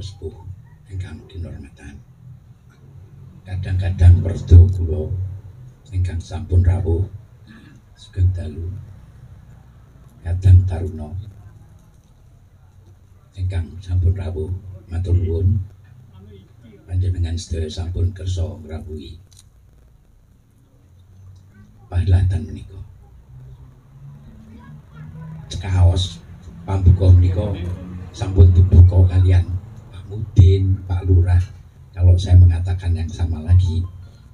sepuh ingkang kinurmatan. Kadang-kadang perdo kula ingkang sampun rawuh sugeng dalu. Kadang taruna ingkang sampun rawuh matur nuwun. Panjenengan sedaya sampun kersa ngrawuhi pahlatan menika. Cekaos pambuka menika sampun dibuka kalian Pak Mudin, Pak Lurah. Kalau saya mengatakan yang sama lagi,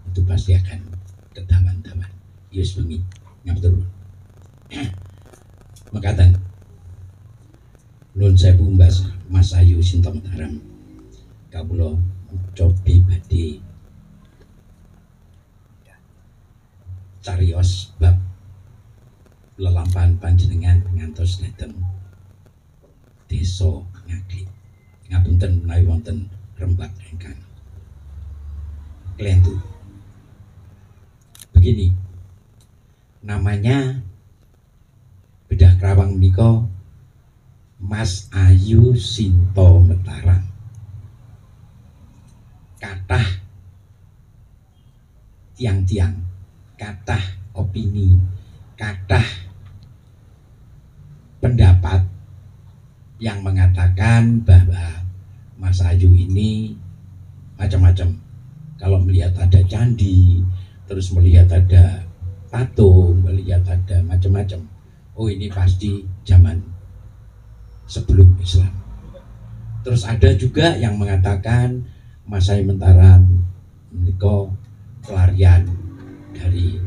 itu pasti akan kedaman-daman. Yus bengi, ngatur. Mekaten. Nun sewu Mas Ayu Sinta Mataram. Kawula cobi badhe cariyos bab lelampahan panjenengan ngantos dhateng desa Ngaglik. Ngapunten menawi wonten rembak ingkang klentu. Begini, namanya bedah kerawang menika Mas Ayu Sinta Mataram. Kathah tiang-tiang, kathah opini, kathah pendapat yang mengatakan bahwa Mas Ayu ini macam-macam. Kalau melihat ada candi, terus melihat ada patung, melihat ada macam-macam. Oh, ini pasti zaman sebelum Islam. Terus ada juga yang mengatakan Mas Ayu Mataram menika pelarian dari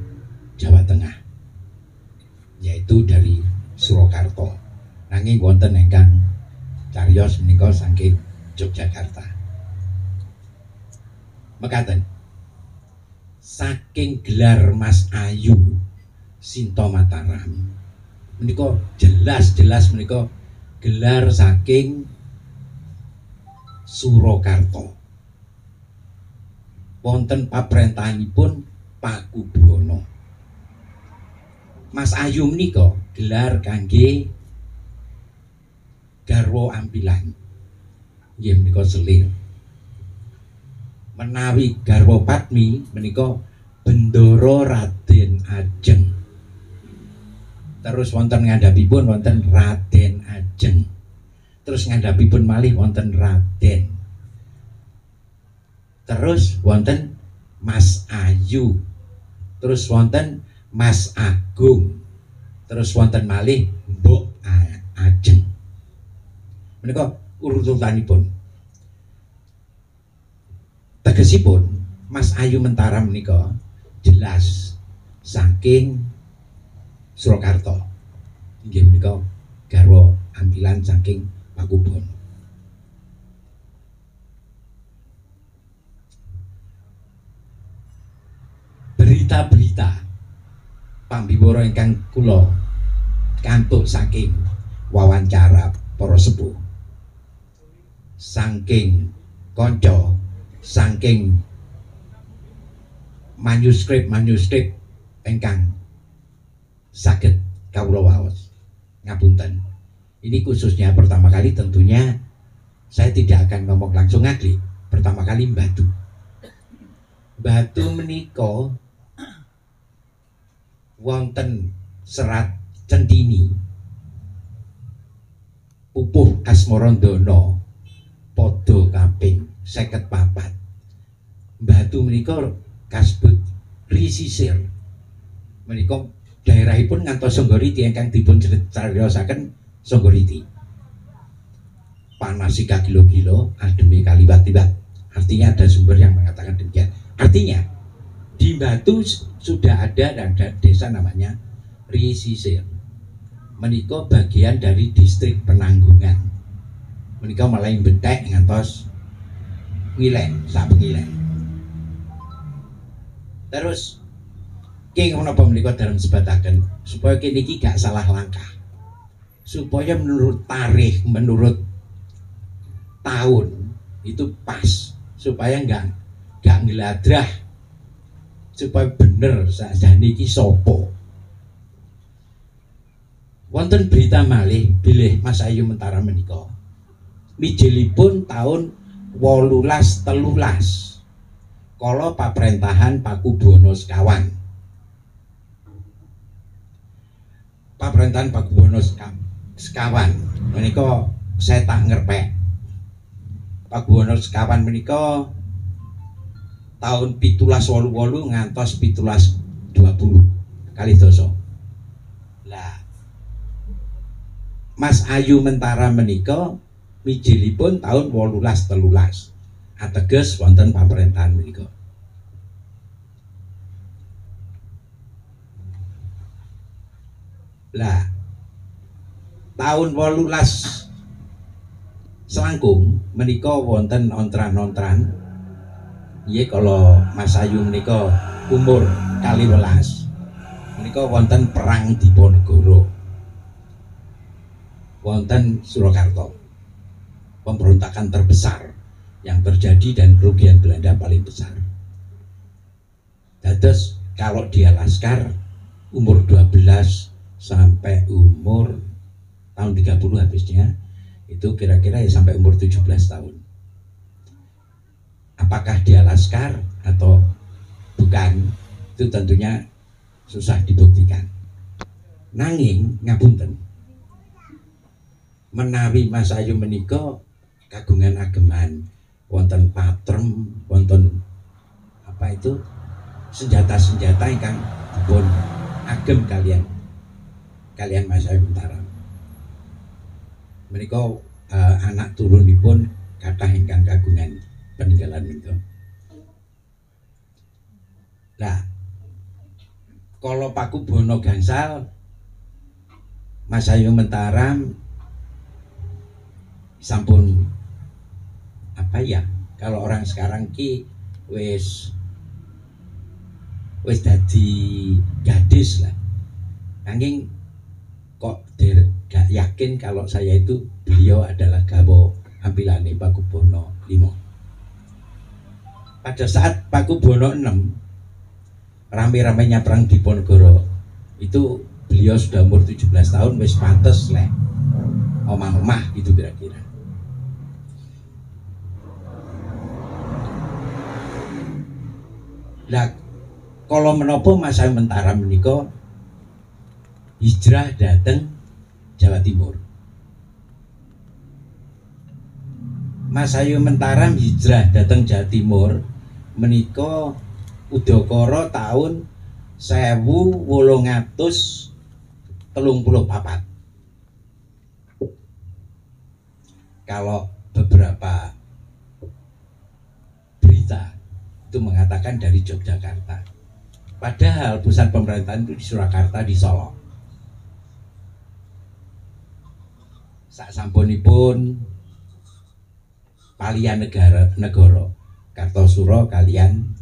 Jawa Tengah, yaitu dari Surakarta. Nanging wonten ingkang cariyos menika saking Yogyakarta. Mekaten, saking gelar Mas Ayu Sinta Mataram menika jelas-jelas menika gelar saking Surakarta. Wonten paprentahanipun Pakubuwana. Mas Ayu menika gelar kangge garwa ampilan. Nggih menika selir. Menawi garwa Padmi menika Bendoro Raden Ajeng. Terus wonten ngandhapipun wonten Raden Ajeng. Terus ngandhapipun malih wonten Raden. Terus wonten Mas Ayu. Terus wonten Mas Agung. Terus wonten malih Mbok Ajeng. Menika urutanipun. Tegesipun Mas Ayu Mataram menika jelas saking Surakarta. Inggih menika garwa ampilan saking Pakubuwana. Berita-berita pambiwara ingkang kula kantuk saking wawancara para sepuh, saking kanca, saking manuskrip ingkang saged kawula waos. Ngapunten, ini khususnya pertama kali tentunya saya tidak akan ngomong langsung Ngaglik. Pertama kali Batu menika wonten serat Centini pupuh Asmarandana padha kaping 54. Batu menika kasebut risisir. Menika daerahipun ngantos Songgoriti ingkang dipun cariyosaken Songgoriti. Panasika kilo-kilo, ademe kaliwat-liwat. Artinya ada sumber yang mengatakan demikian. Artinya di Batu sudah ada desa namanya Risisir. Menika bagian dari distrik Penanggungan. Menika mulai bentek ngantos Ngilen, Sapenggilen. Terus king menapa menika dalam sebataken supaya kene iki gak salah langkah. Supaya menurut tarikh, menurut tahun itu pas, supaya enggak ngeladrah, supaya bener sakjane iki sapa. Wonten berita malih bilih Mas Ayu Mataram menika Mijilipun tahun 1813 kala paprentahan Pakubono sekawan. Paprentahan Pakubono sekawan menika saya tak ngerpek. Pakubono sekawan menika tahun 1788 ngantos 1720 kali doso. Lah Mas Ayu Mentara menika mijilipun tahun 1813 ateges wonten pamrentahan menika. Lah tahun 18 selangkung menika wonten ontran-ontran. Iya kalau Mas Ayu menika umur 12 menika wonten perang Diponegoro. Wonten Surakarta, pemberontakan terbesar yang terjadi dan kerugian Belanda paling besar. Dados kalau dia laskar umur 12 sampai umur tahun 30 habisnya, itu kira-kira ya sampai umur 17 tahun. Apakah dia laskar atau bukan, itu tentunya susah dibuktikan. Nanging ngapunten, menawi Mas Ayu menika kagungan ageman wonten patrem, wonten apa itu senjata-senjata ingkang dipun agem kalian Mas Ayu Mentara. Menika anak turunipun kathah ingkang kagungan peninggalan menika. Lah kala Pakubono gangsal Mas Ayu Mentara sampun apa ya, kalau orang sekarang ki wis dadi gadis lah. Nanging kok gak yakin kalau saya itu beliau adalah gawa ampilane Pakubono V. Pada saat Pakubono VI rame-ramenya perang Diponegoro itu beliau sudah umur 17 tahun, wis pantes lah omah-omah gitu kira-kira. Lah kalau menopo Mas Ayu Mentara menika hijrah dateng Jawa Timur. Mas Ayu Mentara hijrah dateng Jawa Timur menika udakara tahun 1834. Kalau beberapa berita itu mengatakan dari Yogyakarta, padahal pusat pemerintahan itu di Surakarta, di Solo. Sak sampunipun palihan negara Kartosuro kalian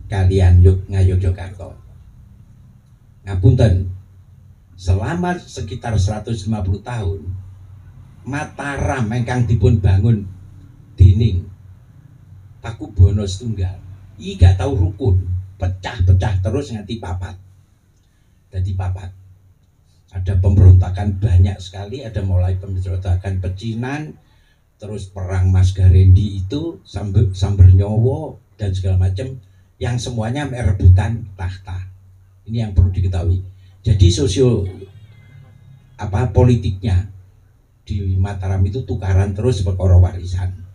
Ngayogyakarta. Ngapunten, selama sekitar 150 tahun Mataram ingkang dipun bangun dening Pakubono setunggal iki gak tahu rukun, pecah-pecah terus nganti papat. Jadi papat. Ada pemberontakan banyak sekali, ada mulai pemberontakan pecinan, terus perang Mas Garendi itu, Samber Nyowo dan segala macam, yang semuanya merebutan tahta. Ini yang perlu diketahui. Jadi politiknya di Mataram itu tukaran terus perkara warisan.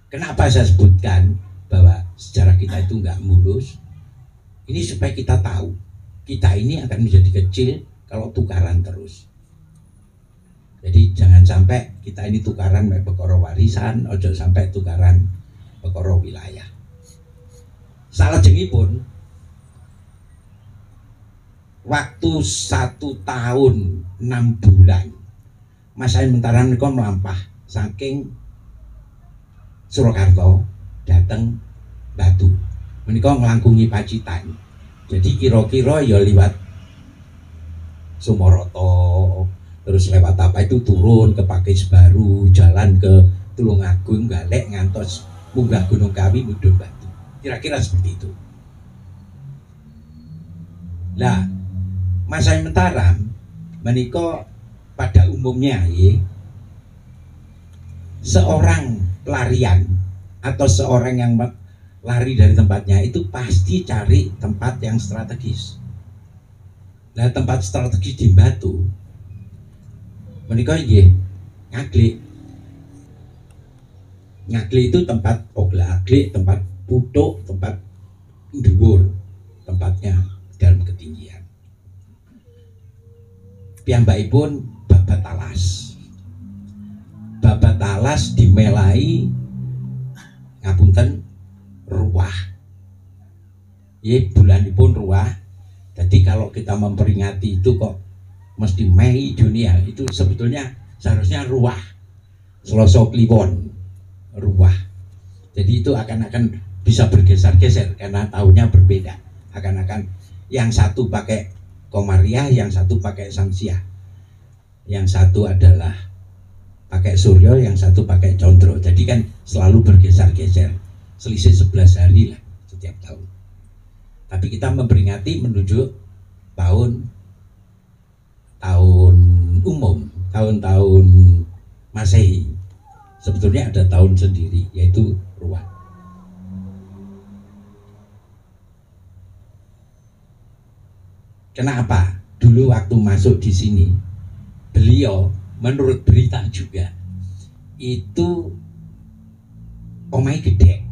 Kenapa saya sebutkan bahwa sejarah kita itu nggak mulus? Ini supaya kita tahu kita ini akan menjadi kecil kalau tukaran terus. Jadi jangan sampai kita ini tukaran perkara warisan, ojo sampai tukaran perkara wilayah. Salajengipun waktu 1 tahun 6 bulan Mas Ayu Mentara menika melampah saking Surakarta dateng Batu menika nglangkungi Pacitan. Jadi kira-kira ya liwat Sumoroto, terus lewat apa itu turun ke Pakis Baru, jalan ke Tulungagung, Galek ngantos munggah Gunung Kawi, mudhun Batu. Kira-kira seperti itu. Lah Mas Ayu Mentara menika pada umumnya seorang pelarian atau seorang yang lari dari tempatnya itu pasti cari tempat yang strategis. Nah, tempat strategis di Batu menika nggih Ngaglik itu tempat oglak-aglik, tempat putuk, tempat dhuwur, tempatnya dalam ketinggian. Piyambakipun babat talas. Babat talas dimelai ngapunten ruah. Ya bulanipun ruah. Jadi kalau kita memperingati itu kok mesti Mei Juni ya, itu sebetulnya seharusnya ruah. Selasa Kliwon ruah. Jadi itu akan bisa bergeser-geser karena tahunnya berbeda. Akan yang satu pakai Komariah, yang satu pakai Samsiah. Yang satu adalah pakai Suryo, yang satu pakai Condro. Jadi kan selalu bergeser-geser. Selisih 11 hari lah setiap tahun. Tapi kita memperingati menuju tahun umum, tahun-tahun Masehi. Sebetulnya ada tahun sendiri, yaitu Ruah. Kenapa? Dulu waktu masuk di sini, beliau menurut berita juga itu omai gede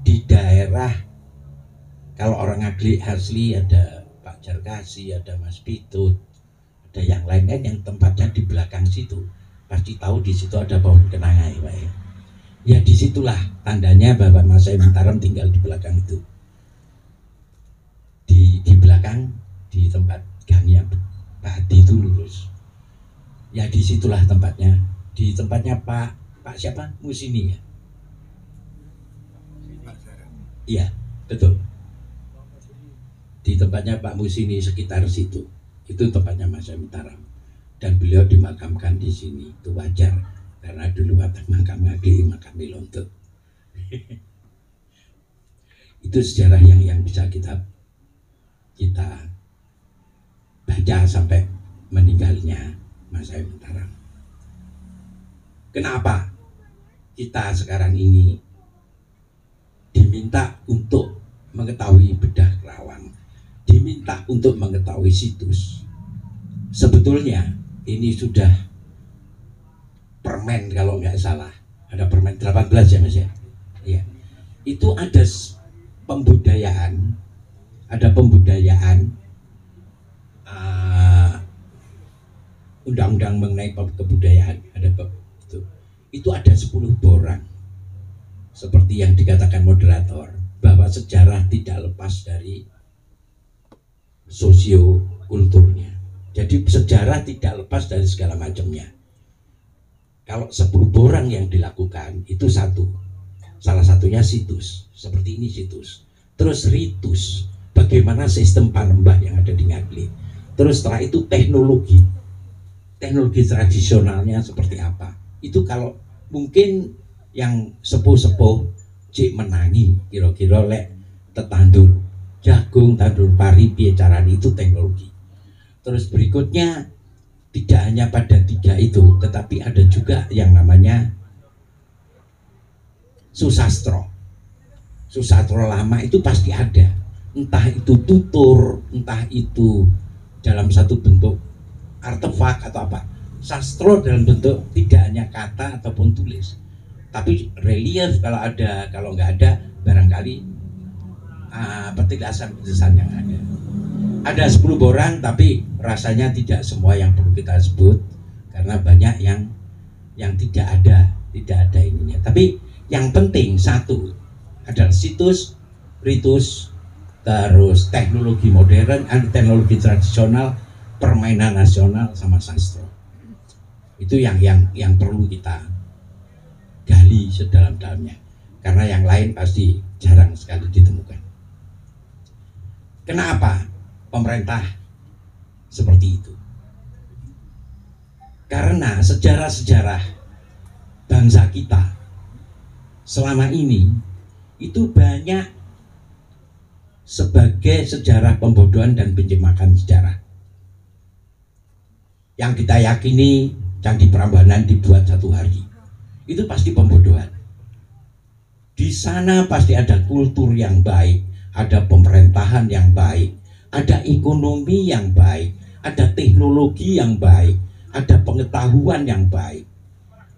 di daerah, kalau orang Ngaglik asli ada Pak Jarkasi, ada Mas Pitut, ada yang lain-lain yang tempatnya di belakang situ. Pasti tahu di situ ada pohon kenangai, Pak ya. Ya disitulah tandanya bahwa Mas Mataram tinggal di belakang itu. Di belakang, di tempat gangnya Pak Hadi itu lurus. Ya disitulah tempatnya. Di tempatnya Pak siapa? Musini ya. Iya betul. Di tempatnya Pak Musini sekitar situ. Itu tempatnya Mas Mataram. Dan beliau dimakamkan di sini. Itu wajar karena dulu waktu makam Ngaglik, makam Milonto. Itu sejarah yang bisa kita baca sampai meninggalnya Mas Mataram. Kenapa kita sekarang ini diminta untuk mengetahui bedah Kerawang, diminta untuk mengetahui situs? Sebetulnya ini sudah permen kalau nggak salah, ada permen 18 ya Mas ya. Iya. Itu ada pembudayaan, undang-undang mengenai kebudayaan, itu ada 10 borang. Seperti yang dikatakan moderator, bahwa sejarah tidak lepas dari sosio-kulturnya. Jadi sejarah tidak lepas dari segala macamnya. Kalau 10 borang yang dilakukan itu salah satunya situs, seperti ini situs. Terus ritus, bagaimana sistem panembah yang ada di Ngaglik. Terus setelah itu teknologi tradisionalnya seperti apa. Itu kalau mungkin yang sepuh-sepuh cik menangi kira-kira lek tetandur jagung, tandur pari, piye carane, itu teknologi. Terus berikutnya tidak hanya pada 3 itu, tetapi ada juga yang namanya susastro. Susastro lama itu pasti ada, entah itu tutur, entah itu dalam satu bentuk artefak atau apa. Sastro dalam bentuk tidak hanya kata ataupun tulis, tapi relief kalau ada, kalau nggak ada barangkali petilasan-petilasan yang ada. Ada 10 borang, tapi rasanya tidak semua yang perlu kita sebut karena banyak yang tidak ada ininya. Tapi yang penting satu adalah situs, ritus, terus teknologi modern, teknologi tradisional, permainan nasional, sama sastra. Itu yang perlu kita gali sedalam-dalamnya, karena yang lain pasti jarang sekali ditemukan. Kenapa pemerintah seperti itu? Karena sejarah-sejarah bangsa kita selama ini itu banyak sebagai sejarah pembodohan dan pencemakan sejarah. Yang kita yakini Candi Prambanan dibuat 1 hari. Itu pasti pembodohan. Di sana pasti ada kultur yang baik, ada pemerintahan yang baik, ada ekonomi yang baik, ada teknologi yang baik, ada pengetahuan yang baik.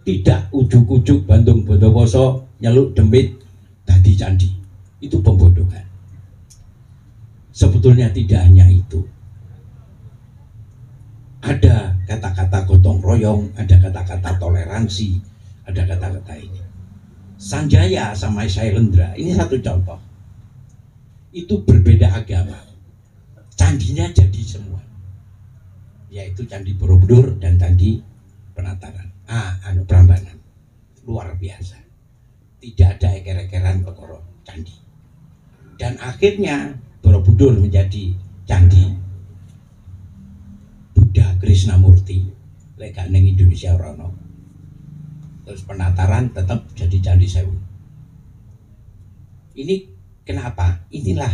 Tidak ujuk-ujuk Bandung Bondowoso nyeluk demit tadi candi. Itu pembodohan. Sebetulnya tidak hanya itu. Ada kata-kata gotong royong, ada kata-kata toleransi, ada kata-kata ini. Sanjaya sama Sailendra, ini satu contoh. Itu berbeda agama. Candinya jadi semua. Yaitu Candi Borobudur dan Candi Penataran. Prambanan. Luar biasa. Tidak ada eker-ekeran perkara candi. Dan akhirnya Borobudur menjadi candi Buddha Krishnamurti, lek neng Indonesia ora. Terus Penataran tetap jadi Candi Sewu. Ini kenapa? Inilah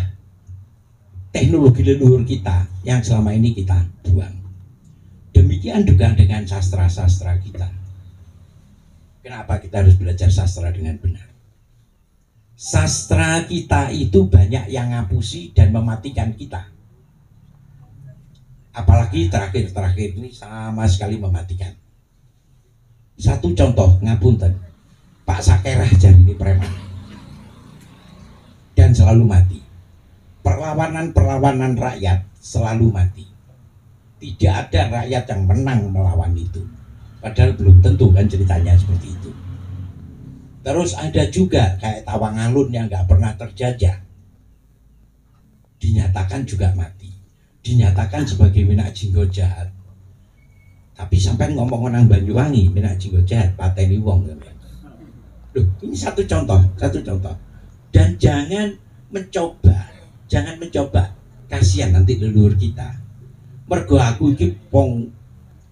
teknologi leluhur kita yang selama ini kita buang. Demikian juga dengan sastra-sastra kita. Kenapa kita harus belajar sastra dengan benar? Sastra kita itu banyak yang ngapusi dan mematikan kita. Apalagi terakhir-terakhir ini sama sekali mematikan. Satu contoh, ngapunten, Pak Sakerah jadi ini preman dan selalu mati. Perlawanan rakyat selalu mati. Tidak ada rakyat yang menang melawan itu. Padahal belum tentu kan ceritanya seperti itu. Terus ada juga kayak Tawangalun yang nggak pernah terjajah, dinyatakan juga mati. Dinyatakan sebagai Minak Jinggo jahat. Tapi sampai ngomong nang Banyuwangi Minak Jinggo jahat, pateni wong. Loh, ini satu contoh. Dan jangan mencoba. Kasihan nanti leluhur kita. Mergo aku iki wong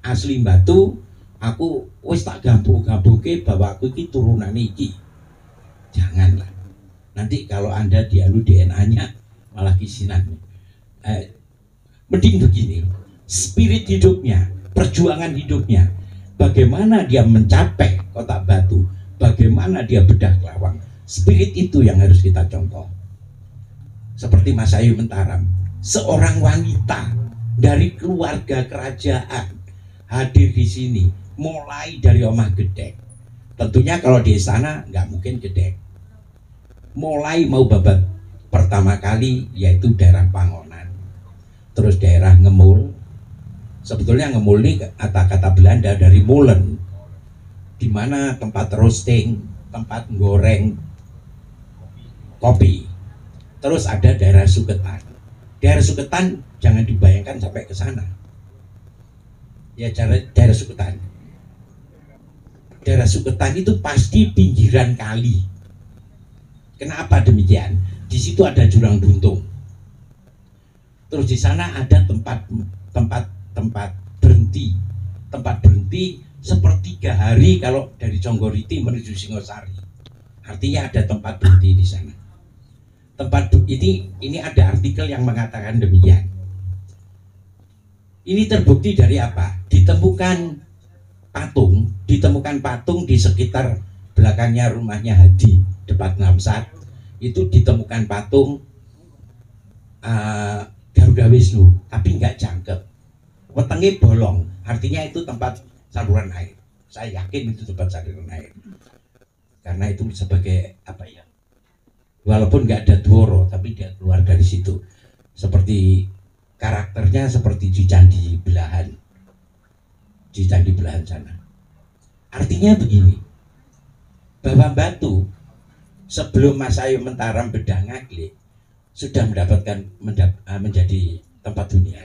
asli Batu, aku wis tak gambung-gambungke bahwa aku iki turunan iki. Janganlah. Nanti kalau Anda dianu DNA-nya malah kisinan. Mending begini, spirit hidupnya, perjuangan hidupnya, bagaimana dia mencapai kota Batu, bagaimana dia bedah Lawang, spirit itu yang harus kita contoh. Seperti Mas Ayu Mentaram, seorang wanita dari keluarga kerajaan hadir di sini, mulai dari Omah Gedek. Tentunya kalau di istana nggak mungkin Gedek. Mulai mau babat pertama kali yaitu daerah Pangonan, terus daerah Ngemul. Sebetulnya Ngemul ini kata-kata Belanda dari molen, di mana tempat roasting, tempat goreng kopi. Terus ada daerah Suketan. Daerah Suketan jangan dibayangkan sampai ke sana. Ya, daerah Suketan. Daerah Suketan itu pasti pinggiran kali. Kenapa demikian? Di situ ada jurang buntung. Terus di sana ada tempat berhenti. Tempat berhenti sepertiga hari kalau dari Conggoriti menuju Singosari. Artinya ada tempat berhenti di sana. Ini ada artikel yang mengatakan demikian. Ini terbukti dari apa? Ditemukan patung di sekitar belakangnya rumahnya Hadi, depan Namsat. Itu ditemukan patung Garuda Wisnu, tapi nggak jangkep. Wetenge bolong, artinya itu tempat saluran air. Saya yakin itu tempat saluran air. Karena itu sebagai apa ya? Walaupun nggak ada Dworo, tapi dia keluar dari situ. Seperti karakternya seperti di Candi Belahan. Di Candi Belahan sana. Artinya begini, bahwa Batu sebelum Mas Ayu Mentaram bedah Ngaglik sudah menjadi tempat dunia.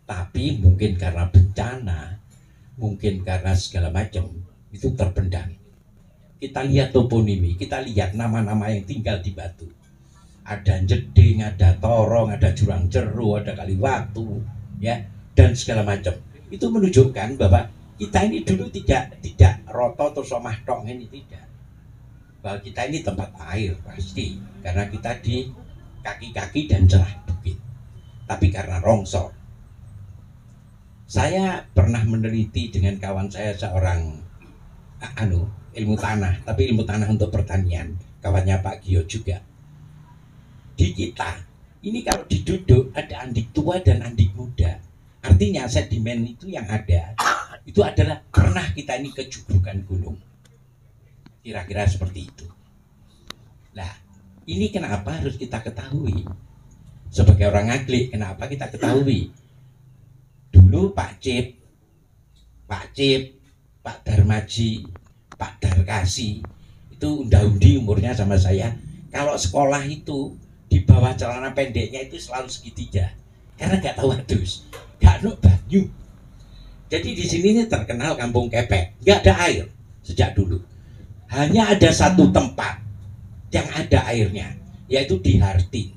Tapi mungkin karena bencana, mungkin karena segala macam, itu terpendam. Kita lihat toponimi, kita lihat nama-nama yang tinggal di Batu. Ada Jeding, ada Torong, ada Jurang Jeru, ada Kaliwatu, ya, dan segala macam. Itu menunjukkan bahwa kita ini dulu tidak roto atau somah tok, ini tidak. Bahwa kita ini tempat air pasti, karena kita di kaki-kaki dan celah bukit. Tapi karena rongsor, Saya pernah meneliti dengan kawan saya seorang ilmu tanah, tapi ilmu tanah untuk pertanian, kawannya Pak Gio juga. Di kita ini kalau diduduk ada andik tua dan andik muda, artinya sedimen itu yang ada itu adalah pernah kita ini kejubrukan gunung, kira-kira seperti itu. Nah, ini kenapa harus kita ketahui sebagai orang ngaglik? Kenapa kita ketahui? Dulu Pak Cip, Pak Darmaji, Pak Darkasi itu unda-undi umurnya sama saya. Kalau sekolah itu di bawah celana pendeknya itu selalu segitiga, karena nggak tahu adus, nggak ada banyu. Jadi di sini ini terkenal kampung kepek, nggak ada air sejak dulu. Hanya ada satu tempat yang ada airnya, yaitu di Hartin.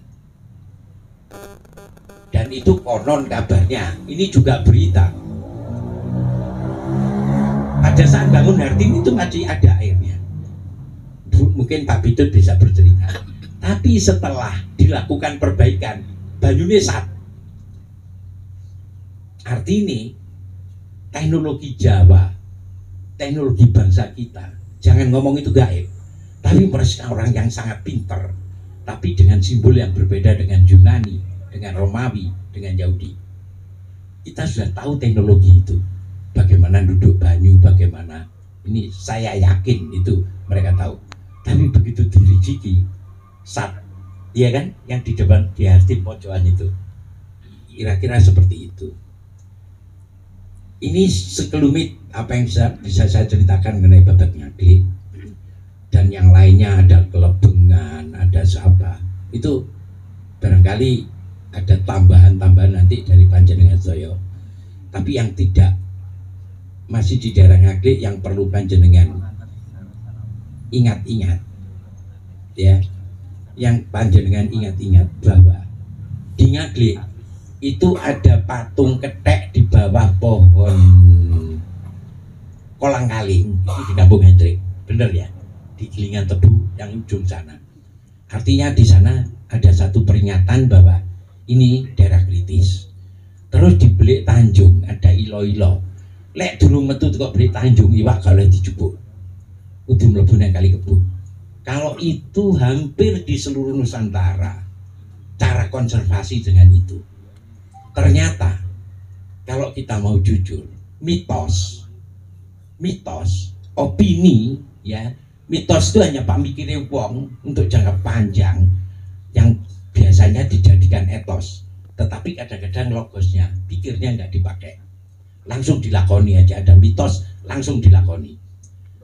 Dan itu konon kabarnya, ini juga berita. Pada saat bangun Hartin itu masih ada airnya. Mungkin Pak Bidut bisa bercerita. Tapi setelah dilakukan perbaikan, banyunya sat. Artinya teknologi Jawa, teknologi bangsa kita, jangan ngomong itu gaib, tapi mereka orang yang sangat pintar, tapi dengan simbol yang berbeda dengan Yunani, dengan Romawi, dengan Yahudi. Kita sudah tahu teknologi itu, bagaimana duduk banyu, bagaimana ini, saya yakin itu mereka tahu. Tapi begitu dirijiki sat, iya kan, yang di depan di hati pojokan itu, kira-kira seperti itu. Ini sekelumit apa yang bisa saya ceritakan mengenai Babat Ngaglik, dan yang lainnya ada Kelebengan, ada Sabah. Itu barangkali ada tambahan-tambahan nanti dari Panjenengan Soyo. Tapi yang tidak masih di daerah Ngaglik yang perlu Panjenengan ingat-ingat, ya, yang Panjenengan ingat-ingat bahwa di Ngaglik itu ada patung ketek di bawah pohon kolang kaling itu di Kampung Hendrik, bener ya, di Gilingan Tebu yang ujung sana. Artinya di sana ada satu peringatan bahwa ini daerah kritis. Terus di Belik Tanjung ada ilo-ilo. Lek durung metu kok Belik Tanjung iwak kalau dijupuk, kudu mlebu nang Kali Kebo. Kalau itu hampir di seluruh Nusantara cara konservasi dengan itu. Ternyata kalau kita mau jujur, mitos, opini, ya, mitos itu hanya pemikiran wong untuk jangka panjang yang biasanya dijadikan etos. Tetapi kadang-kadang logosnya, pikirnya nggak dipakai, langsung dilakoni aja. Ada mitos langsung dilakoni.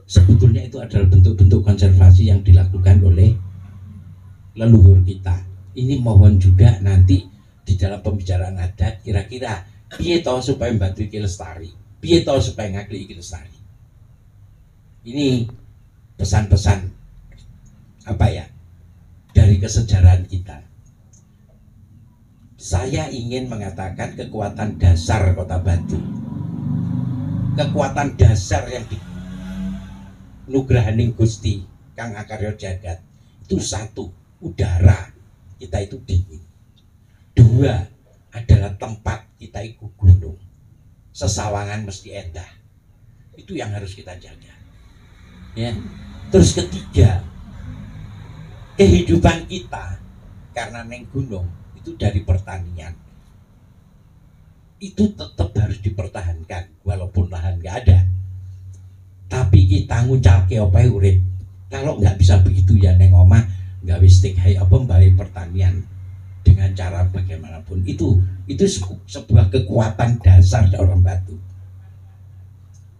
Sebetulnya itu adalah bentuk-bentuk konservasi yang dilakukan oleh leluhur kita. Ini mohon juga nanti di dalam pembicaraan adat, kira-kira piye toh supaya Batu iki lestari, piye toh supaya Ngaglik iki lestari. Ini pesan-pesan apa ya dari kesejarahan kita. Saya ingin mengatakan kekuatan dasar Kota Batu, kekuatan dasar yang dinugrahaning Gusti Kang Akarya Jagat itu satu, udara kita itu dingin. Dua adalah tempat kita itu gunung, sesawangan mesti endah. Itu yang harus kita jaga, ya. Terus ketiga, kehidupan kita karena neng gunung itu dari pertanian, itu tetap harus dipertahankan walaupun lahan nggak ada. Tapi kita ngucalke opai urip. Kalau nggak bisa begitu ya neng omah nggak wistik hai apa mbak pertanian. Dengan cara bagaimanapun itu sebuah kekuatan dasar orang Batu.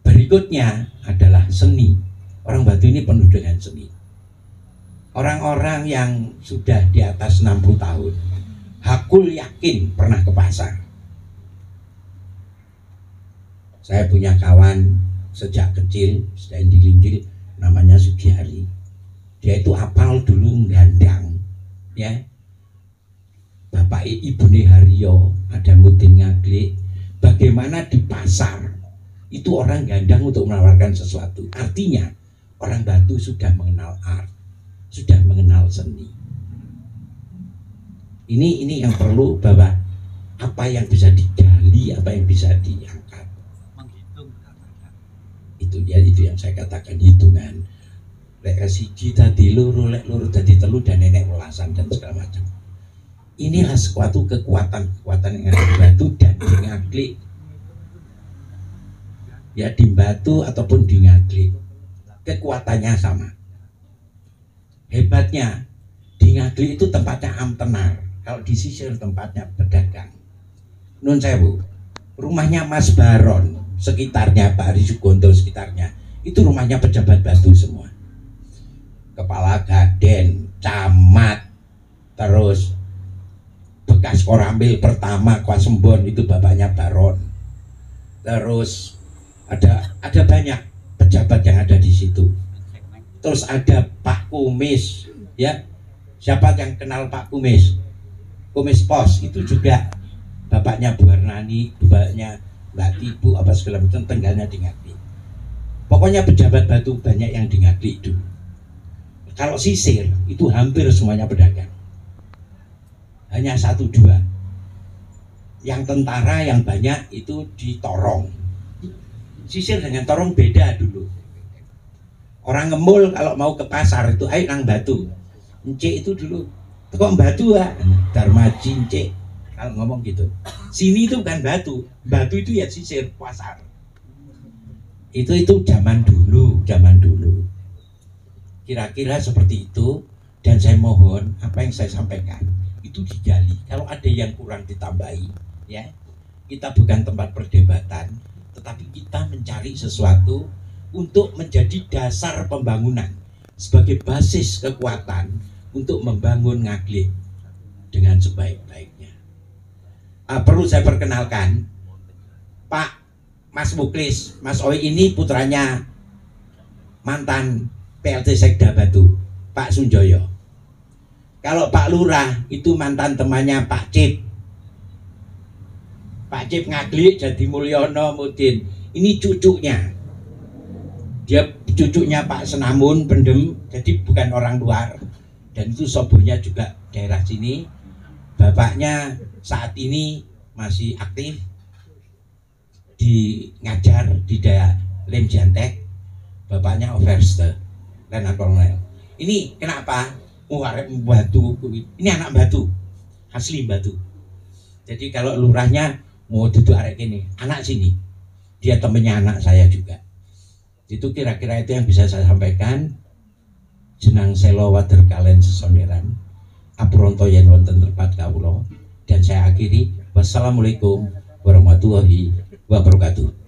Berikutnya adalah seni. Orang Batu ini penuh dengan seni. Orang-orang yang sudah di atas 60 tahun, hakul yakin pernah ke pasar. Saya punya kawan sejak kecil, sudah indil-indil, namanya Sugihari. Dia itu apal dulu gandang, ya. Bapak Ibu Haryo, ada Mutin Ngaglik, bagaimana di pasar itu orang gandang untuk menawarkan sesuatu. Artinya orang Batu sudah mengenal art, sudah mengenal seni. Ini yang perlu, bahwa apa yang bisa digali, apa yang bisa diangkat itu ya, itu yang saya katakan hitungan. Lek siji dadi loro, lek loro dadi telu, dan nenek welasan dan segala macam. Inilah suatu kekuatan yang ada di batu dan di Ngaglik. Ya, di batu ataupun di Ngaglik kekuatannya sama. Hebatnya di Ngaglik itu tempatnya amtenar, kalau di Sisir tempatnya pedagang. Nun sewu, rumahnya Mas Baron sekitarnya, Pak Ari Sugonto sekitarnya, itu rumahnya pejabat batu semua. Kepala Gaden, camat, terus bekas Koramil pertama Kwasembon itu bapaknya Baron. Terus ada banyak pejabat yang ada di situ. Terus ada Pak Kumis, ya. Siapa yang kenal Pak Kumis? Kumis Pos itu juga bapaknya Bu Arnani, bapaknya Mbak Tibu, apa segala macam, tinggalnya di Ngaglik. Pokoknya pejabat batu banyak yang di Ngaglik itu. Kalau Sisir itu hampir semuanya pedagang. Hanya 1-2. Yang tentara yang banyak itu di Torong. Sisir dengan Torong beda dulu. Orang Ngemul kalau mau ke pasar itu ayo nang Batu. Encik itu dulu kok Batu ya, Darmaji Encik kalau ngomong gitu. Sini itu bukan Batu. Batu itu ya Sisir, pasar. Itu zaman dulu. Kira-kira seperti itu, dan saya mohon apa yang saya sampaikan itu digali. Kalau ada yang kurang ditambahi, ya. Kita bukan tempat perdebatan, tetapi kita mencari sesuatu untuk menjadi dasar pembangunan sebagai basis kekuatan untuk membangun Ngaglik dengan sebaik-baiknya. Perlu saya perkenalkan Pak Mas Muklis, Mas Oi ini putranya mantan PLT Sekda Batu, Pak Sunjoyo. Kalau Pak Lurah itu mantan temannya Pak Cip. Pak Cip Ngaglik jadi Mulyono Mudin. Ini cucunya. Dia cucunya Pak Senamun Pendem, jadi bukan orang luar. Dan itu sobonya juga daerah sini. Bapaknya saat ini masih aktif di ngajar di daerah Lem Jantek. Bapaknya Overste. Anak Kolonel. Ini kenapa? Batu. Ini anak Batu, asli Batu. Jadi kalau lurahnya mau duduk arek ini, anak sini, dia temennya anak saya juga. Itu kira-kira itu yang bisa saya sampaikan. Jenang selo wader kalen sesonderan, apronto yen wonten tempat kawula, dan saya akhiri. Wassalamualaikum warahmatullahi wabarakatuh.